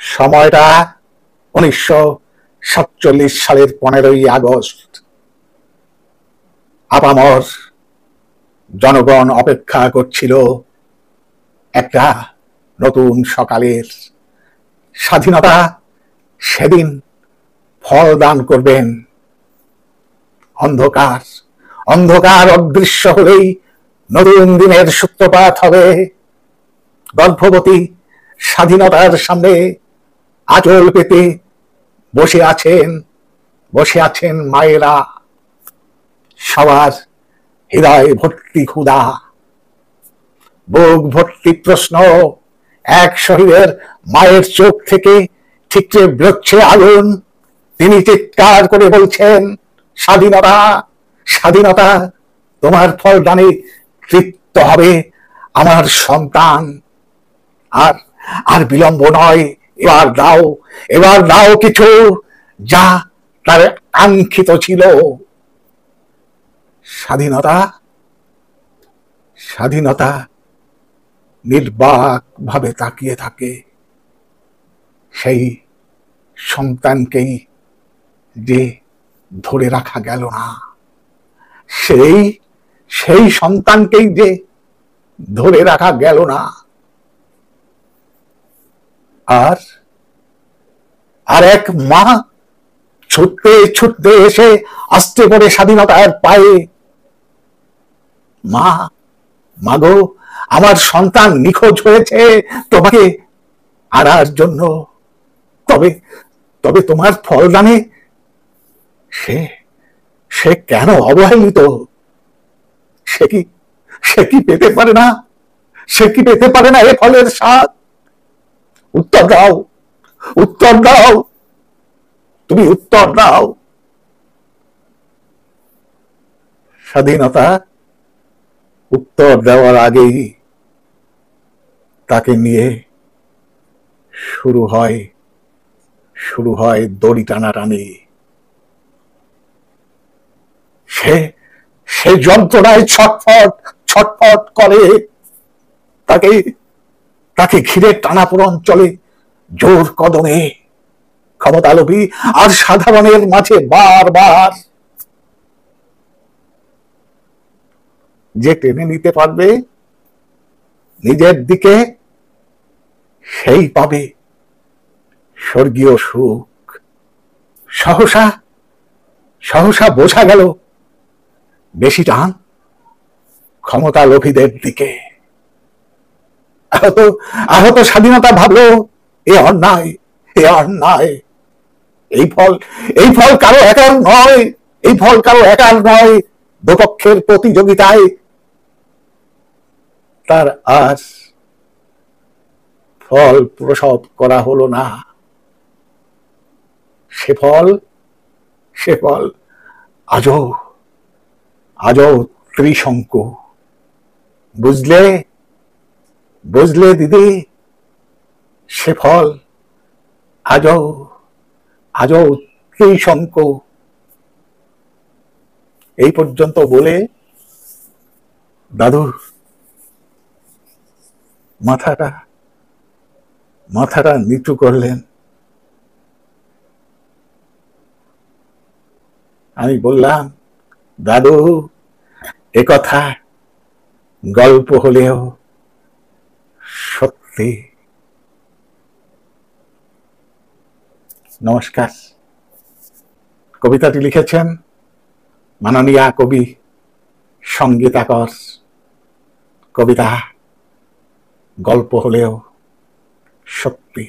সময়টা 1947 সালের 15ই আগস্ট। আপামর জনগণ অপেক্ষা করছিল একটা নতুন সকালের। স্বাধীনতা সেদিন ফল দান করবেন। অন্ধকার অন্ধকার অদৃশ্য হলেই নতুন দিনের সূত্রপাত হবে। গর্ভবতী স্বাধীনতার সামনে আঁচল পেতে বসে আছেন মায়েরা। সবার হৃদয় ভর্তি ক্ষুধা, বুক ভর্তি প্রশ্ন। এক শহীদের মায়ের চোখ থেকে ঠিকরে বেরোচ্ছে আগুন। তিনি চিৎকার করে বলছেন, স্বাধীনতা স্বাধীনতা তোমার ফলদানে তৃপ্ত হবে আমার সন্তান। আর আর বিলম্ব নয়, এবার দাও কিছু যা তার কাঙ্ক্ষিত ছিল। স্বাধীনতা স্বাধীনতা নির্বাক ভাবে তাকিয়ে থাকে সেই সন্তানকেই যে ধরে রাখা গেল না। সেই সন্তানকেই যে ধরে রাখা গেল না। আর এক মা ছুটতে ছুটতে এসে আস্তে পড়ে স্বাধীনতার পায়ে। মাগো, আমার সন্তান নিখোঁজ হয়েছে তোমাকে আনার জন্য। তবে তোমার ফলদানে সে কেন অবহেলিত? সে কি পেতে পারে না? সে কি পেতে পারে না এ ফলের স্বাদ? উত্তর দাও, উত্তর দাও, তুমি উত্তর দাও। স্বাধীনতা উত্তর দেওয়ার আগেই তাকে নিয়ে শুরু হয় দড়ি টানাটানি। সে যন্ত্রণায় ছটফট করে। তাকে ঘিরে টানাপোড়েন চলে জোর কদমে। ক্ষমতালোভী আর সাধারণের মাঝে বারবার যে টেনে নিতে পারবে নিজের দিকে, সেই পাবে স্বর্গীয় সুখ। সহসা বোঝা গেল বেশি টান ক্ষমতালোভীদের দিকে। আহত স্বাধীনতা ভাবলো, এ অন্যায়। এই ফল কারো একার নয়। দুপক্ষের প্রতিযোগিতায় তার আজ ফল প্রসব করা হলো না। সে ফল আজও ত্রিশঙ্কু। বুঝলে দিদি, সে ফল আজও ত্রিশঙ্কু। এই পর্যন্ত বলে দাদু মাথাটা নিচু করলেন। আমি বললাম, দাদু, এ কথা গল্প হলেও সত্যি। নমস্কার। কবিতাটি লিখেছেন মাননীয়া কবি সঙ্গীতাকর। কবিতা গল্প হলেও সত্যি।